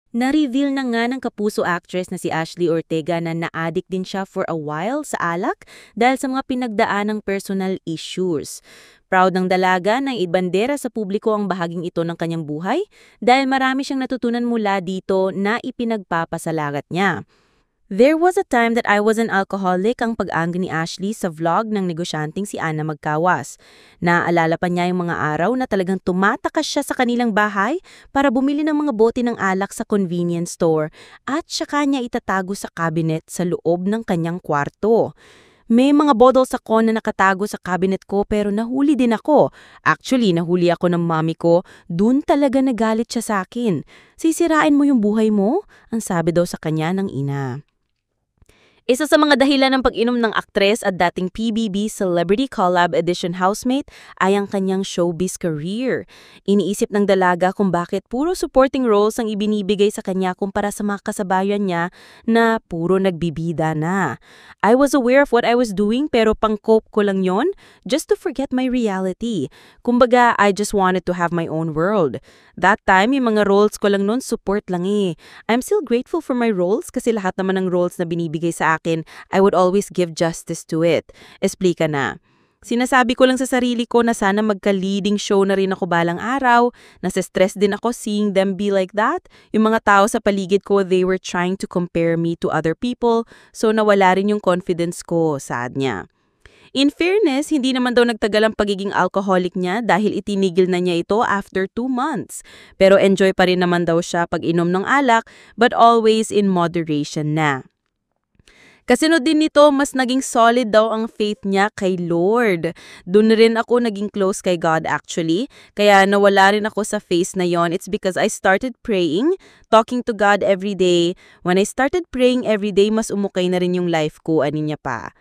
Na-reveal na nga ng kapuso actress na si Ashley Ortega na na-addict din siya for a while sa alak dahil sa mga pinagdaanang personal issues. Proud ng dalaga na ibandera sa publiko ang bahaging ito ng kanyang buhay dahil marami siyang natutunan mula dito na ipinagpapasalamat niya. There was a time that I was an alcoholic ang pag-anggi ni Ashley sa vlog ng negosyanteng si Ana Magkawas. Naaalala pa niya yung mga araw na talagang tumatakas siya sa kanilang bahay para bumili ng mga bote ng alak sa convenience store at saka niya itatago sa cabinet sa loob ng kanyang kwarto. May mga bottles ako na nakatago sa cabinet ko pero nahuli din ako. Actually, nahuli ako ng mami ko. Dun talaga nagalit siya sa akin. Sisirain mo yung buhay mo? Ang sabi daw sa kanya ng ina. Isa sa mga dahilan ng pag-inom ng aktres at dating PBB Celebrity Collab Edition housemate ay ang kanyang showbiz career. Iniisip ng dalaga kung bakit puro supporting roles ang ibinibigay sa kanya kumpara sa mga kasabayan niya na puro nagbibida na. I was aware of what I was doing pero pang-cope ko lang yon just to forget my reality. Kumbaga, I just wanted to have my own world. That time, yung mga roles ko lang nun support lang eh. I'm still grateful for my roles kasi lahat naman ng roles na binibigay sa akin, I would always give justice to it. Explika na. Sinasabi ko lang sa sarili ko na sana magka-leading show na rin ako balang araw. Nasa-stress din ako seeing them be like that. Yung mga tao sa paligid ko, they were trying to compare me to other people. So nawala rin yung confidence ko, saad niya. In fairness, hindi naman daw nagtagal ang pagiging alcoholic niya dahil itinigil na niya ito after 2 months. Pero enjoy pa rin naman daw siya pag inom ng alak, but always in moderation na. Kasunod din nito, mas naging solid daw ang faith niya kay Lord. Doon rin ako naging close kay God actually. Kaya nawala rin ako sa phase na yon. It's because I started praying, talking to God every day. When I started praying every day, mas umukay na rin yung life ko, ani niya pa.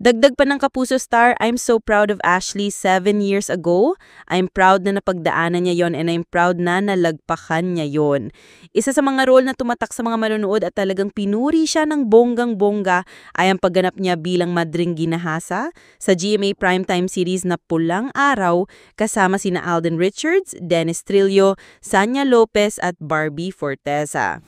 Dagdag pa ng Kapuso Star, I'm so proud of Ashley 7 years ago. I'm proud na napagdaanan niya yon and I'm proud na nalagpakan niya yon. Isa sa mga role na tumatak sa mga manonood at talagang pinuri siya ng bonggang-bongga ay ang pagganap niya bilang Madring Ginahasa sa GMA Primetime series na Pulang Araw kasama sina Alden Richards, Dennis Trillo, Sanya Lopez at Barbie Forteza.